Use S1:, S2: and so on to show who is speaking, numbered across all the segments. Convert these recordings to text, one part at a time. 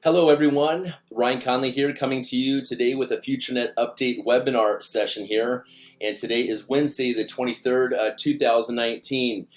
S1: Hello everyone, Ryan Conley here, coming to you today with a FutureNet update webinar session here. And today is Wednesday the 23rd, 2019.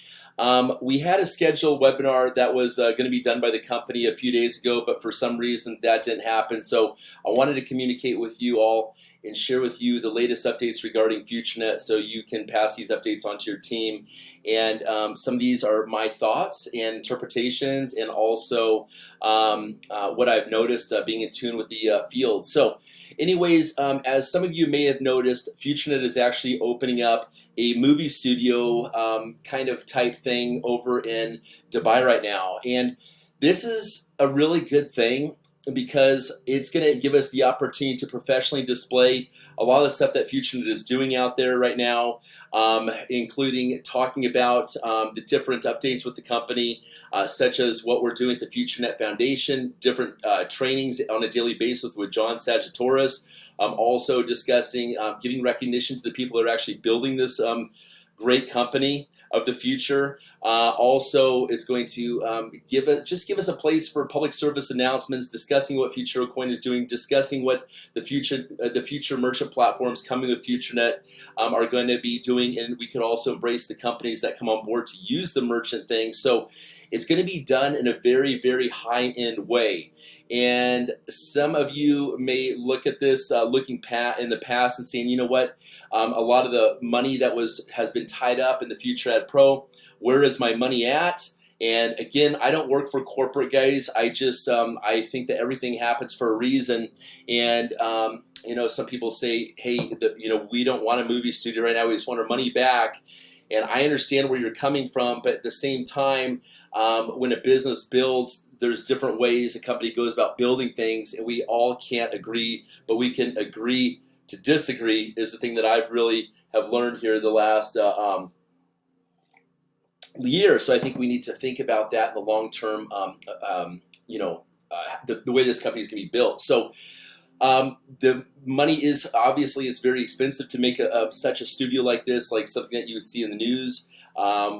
S1: We had a scheduled webinar that was going to be done by the company a few days ago, but for some reason that didn't happen. So I wanted to communicate with you all and share with you the latest updates regarding FutureNet so you can pass these updates on to your team. And some of these are my thoughts and interpretations, and also what I've noticed being in tune with the field. So anyways, as some of you may have noticed, FutureNet is actually opening up a movie studio kind of type thing over in Dubai right now. And this is a really good thing because it's going to give us the opportunity to professionally display a lot of the stuff that FutureNet is doing out there right now, including talking about the different updates with the company, such as what we're doing at the FutureNet Foundation, different trainings on a daily basis with John Sagittores, also discussing giving recognition to the people that are actually building this great company of the future. Also, it's going to give us a place for public service announcements, discussing what FuturoCoin is doing, discussing what the future merchant platforms coming with FutureNet are going to be doing, and we could also embrace the companies that come on board to use the merchant thing. So it's going to be done in a very, very high-end way. And some of you may look at this looking in the past and saying, you know what, a lot of the money that has been tied up in the FutureNet Pro, where is my money at? And again, I don't work for corporate, guys. I just I think that everything happens for a reason. And you know, some people say, hey, we don't want a movie studio right now. We just want our money back. And I understand where you're coming from, but at the same time, when a business builds, there's different ways a company goes about building things, and we all can't agree, but we can agree to disagree is the thing that I've really have learned here the last year. So I think we need to think about that in the long term, the way this company is going to be built. So the money is obviously, it's very expensive to make such a studio like this, like something that you would see in the news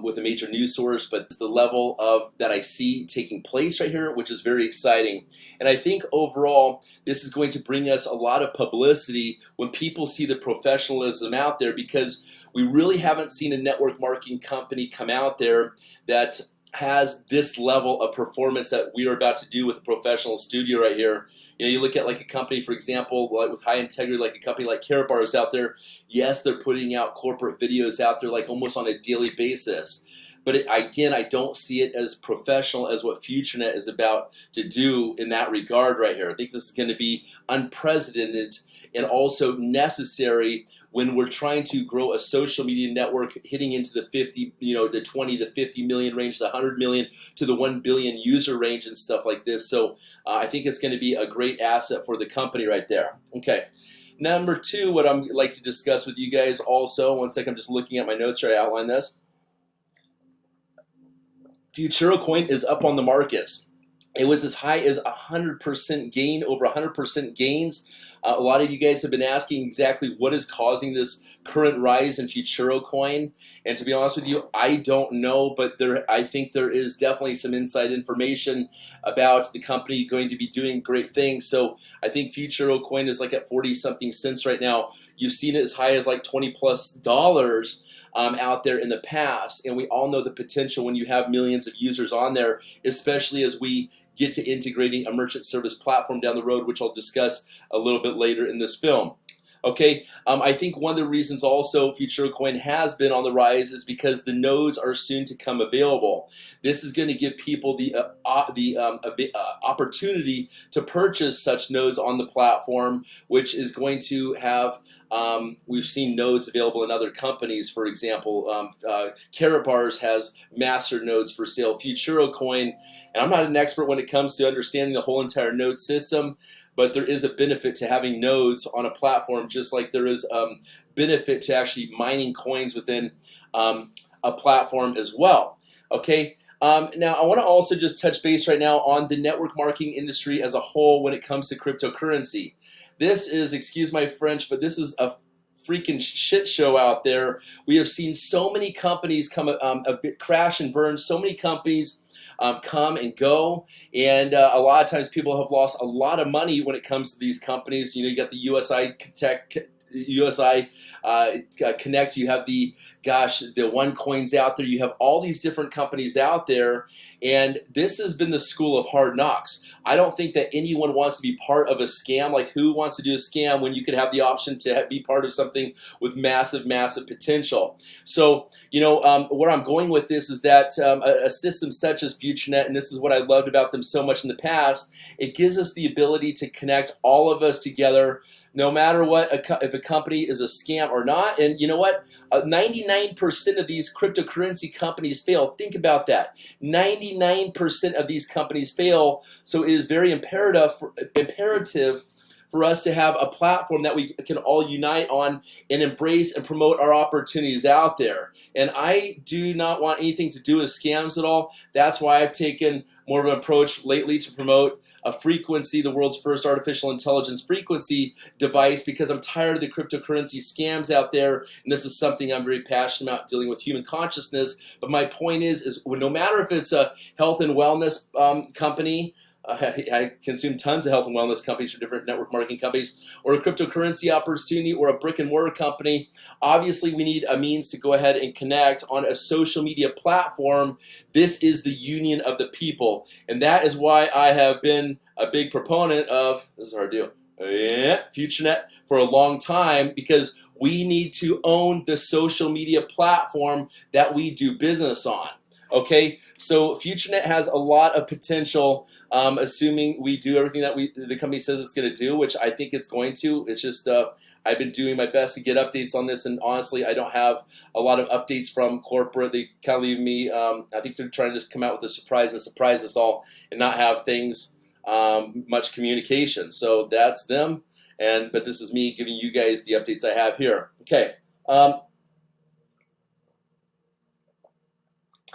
S1: with a major news source, but it's the level of that I see taking place right here, which is very exciting. And I think overall this is going to bring us a lot of publicity when people see the professionalism out there, because we really haven't seen a network marketing company come out there that has this level of performance that we are about to do with a professional studio right here. You know, you look at like a company, for example, like with high integrity, like a company like Karatbar is out there. Yes, they're putting out corporate videos out there like almost on a daily basis. But again, I don't see it as professional as what FutureNet is about to do in that regard right here. I think this is going to be unprecedented and also necessary when we're trying to grow a social media network hitting into the 50, the 20 to 50 million range, the 100 million to the 1 billion user range and stuff like this. So I think it's going to be a great asset for the company right there. Okay. Number two, what I'm like to discuss with you guys also, one second, I'm just looking at my notes here, I outlined this. FuturoCoin is up on the markets. It was as high as 100% gain, over 100% gains. A lot of you guys have been asking exactly what is causing this current rise in FuturoCoin, and to be honest with you, I don't know, but I think there is definitely some inside information about the company going to be doing great things. So I think FuturoCoin is like at 40-something cents right now. You've seen it as high as like $20+ out there in the past, and we all know the potential when you have millions of users on there, especially as we get to integrating a merchant service platform down the road, which I'll discuss a little bit later in this film. Okay, I think one of the reasons also FuturoCoin has been on the rise is because the nodes are soon to come available. This is going to give people the opportunity to purchase such nodes on the platform, which is going to have, we've seen nodes available in other companies. For example, Karatbar has master nodes for sale. FuturoCoin, and I'm not an expert when it comes to understanding the whole entire node system, but there is a benefit to having nodes on a platform, just like there is benefit to actually mining coins within a platform as well. Okay, now I want to also just touch base right now on the network marketing industry as a whole when it comes to cryptocurrency. This is, excuse my French, but this is a freaking shit show out there. We have seen so many companies come crash and burn. So many companies come and go, and a lot of times people have lost a lot of money when it comes to these companies. You know, you got the USI Connect, you have the OneCoins out there, you have all these different companies out there, and this has been the school of hard knocks. I don't think that anyone wants to be part of a scam. Like, who wants to do a scam when you could have the option to be part of something with massive potential? So, you know, where I'm going with this is that a system such as FutureNet, and this is what I loved about them so much in the past, it gives us the ability to connect all of us together, no matter what, if a company is a scam or not. And you know what? 99% of these cryptocurrency companies fail. Think about that. 99% of these companies fail. So it is very imperative for us to have a platform that we can all unite on and embrace and promote our opportunities out there. And I do not want anything to do with scams at all. That's why I've taken more of an approach lately to promote a frequency, the world's first artificial intelligence frequency device, because I'm tired of the cryptocurrency scams out there, and this is something I'm very passionate about, dealing with human consciousness. But my point is no matter if it's a health and wellness company, I consume tons of health and wellness companies for different network marketing companies, or a cryptocurrency opportunity, or a brick and mortar company. Obviously, we need a means to go ahead and connect on a social media platform. This is the union of the people, and that is why I have been a big proponent of, this is hard to do, FutureNet for a long time, because we need to own the social media platform that we do business on. Okay, so FutureNet has a lot of potential, assuming we do everything that the company says it's going to do, which I think it's going to. It's just I've been doing my best to get updates on this, and honestly, I don't have a lot of updates from corporate. They kind of leave me. I think they're trying to just come out with a surprise and surprise us all, and not have things much communication. So that's them, but this is me giving you guys the updates I have here. Okay.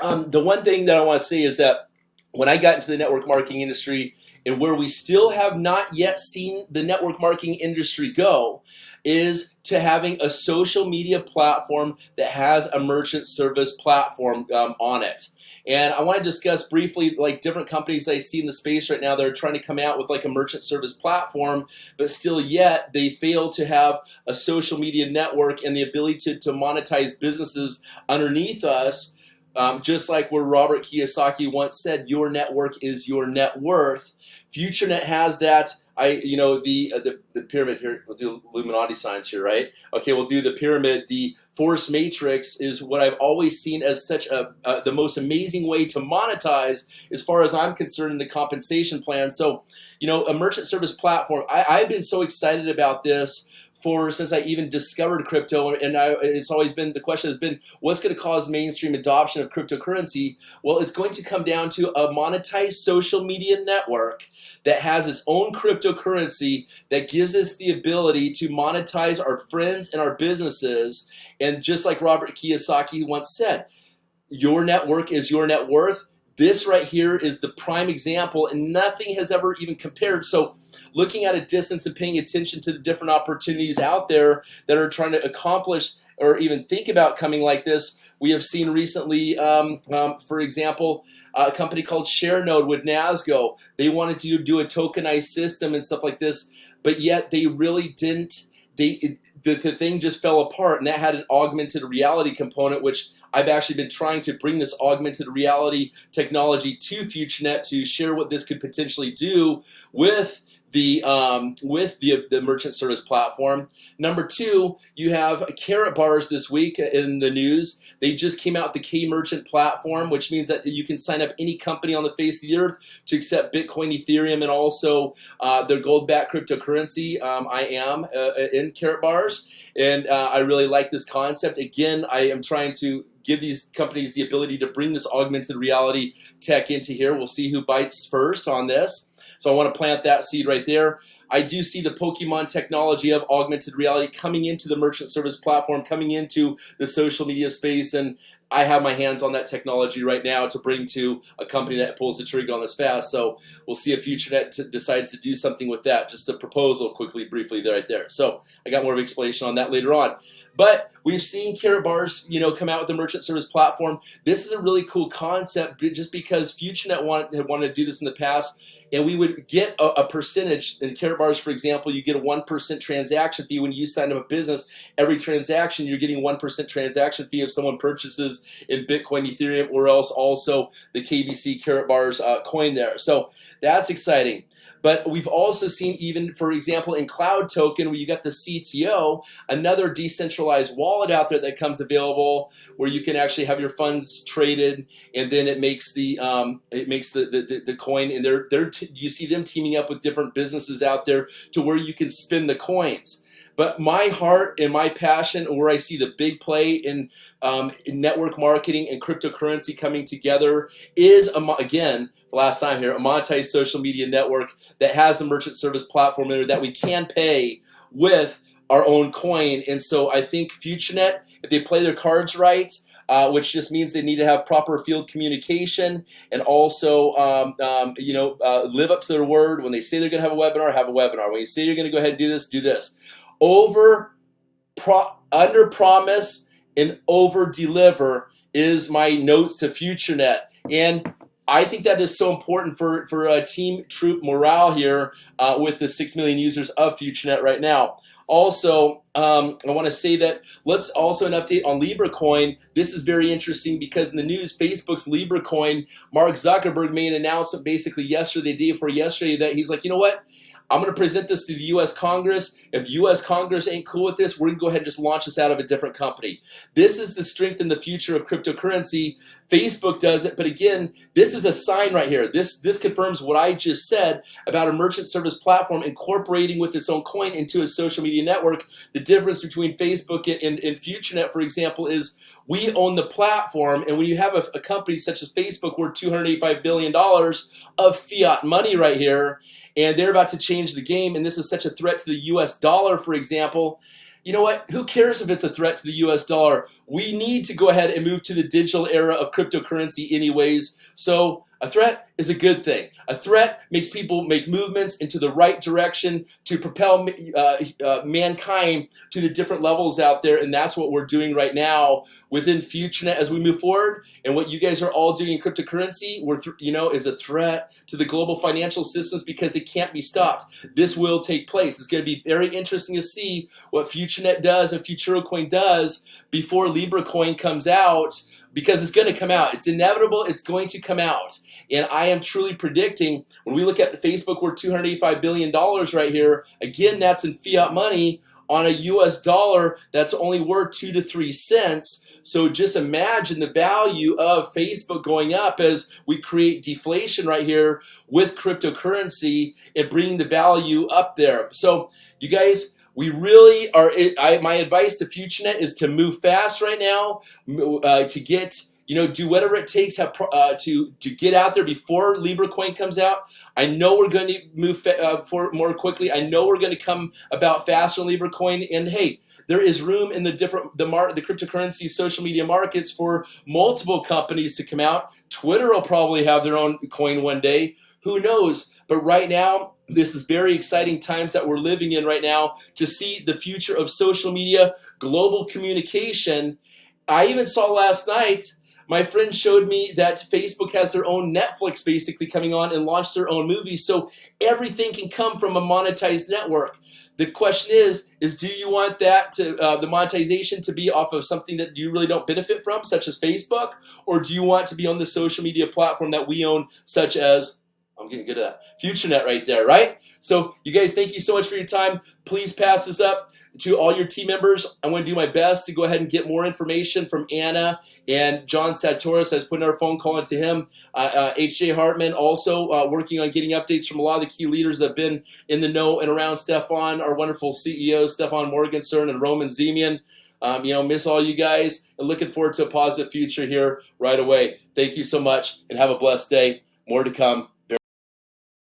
S1: The one thing that I want to say is that when I got into the network marketing industry, and where we still have not yet seen the network marketing industry go, is to having a social media platform that has a merchant service platform on it. And I want to discuss briefly like different companies I see in the space right now that are trying to come out with like a merchant service platform, but still yet they fail to have a social media network and the ability to monetize businesses underneath us. Just like where Robert Kiyosaki once said, your network is your net worth. FutureNet has that. The pyramid here, we'll do Illuminati signs here, right? Okay, we'll do the pyramid. The force matrix is what I've always seen as such the most amazing way to monetize, as far as I'm concerned, in the compensation plan. So, you know, a merchant service platform, I've been so excited about this since I even discovered crypto, and it's always been, the question has been, what's going to cause mainstream adoption of cryptocurrency? Well, it's going to come down to a monetized social media network that has its own cryptocurrency that gives us the ability to monetize our friends and our businesses. And just like Robert Kiyosaki once said, your network is your net worth. This right here is the prime example, and nothing has ever even compared. So looking at a distance and paying attention to the different opportunities out there that are trying to accomplish or even think about coming like this, we have seen recently, for example, a company called ShareNode with Nasgo. They wanted to do a tokenized system and stuff like this, but yet they really didn't. The thing just fell apart, and that had an augmented reality component, which I've actually been trying to bring this augmented reality technology to FutureNet to share what this could potentially do with the merchant service platform. Number two, you have Carrot Bars this week in the news. They just came out with the K-Merchant platform, which means that you can sign up any company on the face of the earth to accept Bitcoin, Ethereum, and also their gold-backed cryptocurrency. I am in Carrot Bars, and I really like this concept. Again, I am trying to give these companies the ability to bring this augmented reality tech into here. We'll see who bites first on this. So I want to plant that seed right there. I do see the Pokemon technology of augmented reality coming into the merchant service platform, coming into the social media space, and I have my hands on that technology right now to bring to a company that pulls the trigger on this fast. So we'll see if FutureNet decides to do something with that. Just a proposal quickly, briefly, right there. So I got more of an explanation on that later on. But we've seen Carrot Bars, come out with the merchant service platform. This is a really cool concept, just because FutureNet had wanted to do this in the past, and we would get a percentage. In Carrot Bars, for example, you get a 1% transaction fee when you sign up a business. Every transaction, you're getting 1% transaction fee if someone purchases in Bitcoin, Ethereum, or else also the KBC Carrot Bars coin there. So that's exciting. But we've also seen, even for example, in Cloud Token, where you got the CTO, another decentralized wallet out there that comes available, where you can actually have your funds traded, and then it makes the coin. And you see them teaming up with different businesses out there to where you can spin the coins. But my heart and my passion, where I see the big play in network marketing and cryptocurrency coming together, is, again, the last time here, a monetized social media network that has a merchant service platform in there that we can pay with our own coin. And so I think FutureNet, if they play their cards right, which just means they need to have proper field communication, and also live up to their word. When they say they're going to have a webinar. When you say you're going to go ahead and do this. Under promise and over deliver is my notes to FutureNet, and I think that is so important for team troop morale here with the 6 million users of FutureNet right now. Also, I want to say that let's also an update on LibraCoin. This is very interesting because in the news, Facebook's LibraCoin, Mark Zuckerberg made an announcement basically yesterday, the day before yesterday, that he's like, you know what? I'm going to present this to the U.S. Congress. If U.S. Congress ain't cool with this, we're going to go ahead and just launch this out of a different company. This is the strength and the future of cryptocurrency. Facebook does it, but again, this is a sign right here. This confirms what I just said about a merchant service platform incorporating with its own coin into a social media network. The difference between Facebook and FutureNet, for example, is we own the platform, and when you have a company such as Facebook worth $285 billion of fiat money right here, and they're about to change the game, and this is such a threat to the US dollar, for example, you know what? Who cares if it's a threat to the US dollar? We need to go ahead and move to the digital era of cryptocurrency anyways. So a threat is a good thing. A threat makes people make movements into the right direction to propel mankind to the different levels out there, and that's what we're doing right now within FutureNet as we move forward. And what you guys are all doing in cryptocurrency, is a threat to the global financial systems because they can't be stopped. This will take place. It's going to be very interesting to see what FutureNet does and FuturoCoin does before LibraCoin comes out, because it's going to come out. It's inevitable. It's going to come out. And I am truly predicting, when we look at Facebook, we're $285 billion right here. Again, that's in fiat money. On a US dollar, that's only worth 2 to 3 cents. So just imagine the value of Facebook going up as we create deflation right here with cryptocurrency and bringing the value up there. So you guys, we really are. My advice to FutureNet is to move fast right now, to get, do whatever it takes to get out there before LibraCoin comes out. I know we're going to move more quickly. I know we're going to come about faster on LibraCoin. And hey, there is room in the cryptocurrency social media markets for multiple companies to come out. Twitter will probably have their own coin one day. Who knows? But right now, this is very exciting times that we're living in right now to see the future of social media, global communication. I even saw last night, my friend showed me that Facebook has their own Netflix basically coming on and launched their own movies. So everything can come from a monetized network. The question is do you want that the monetization to be off of something that you really don't benefit from, such as Facebook, or do you want to be on the social media platform that we own, such as, I'm getting good at that, FutureNet right there, right? So you guys, thank you so much for your time. Please pass this up to all your team members. I'm going to do my best to go ahead and get more information from Anna and John Satoris. I was putting our phone call into him. H.J. Hartman also working on getting updates from a lot of the key leaders that have been in the know and around Stefan, our wonderful CEO, Stefan Morgenstern and Roman Zemian. Miss all you guys and looking forward to a positive future here right away. Thank you so much and have a blessed day. More to come.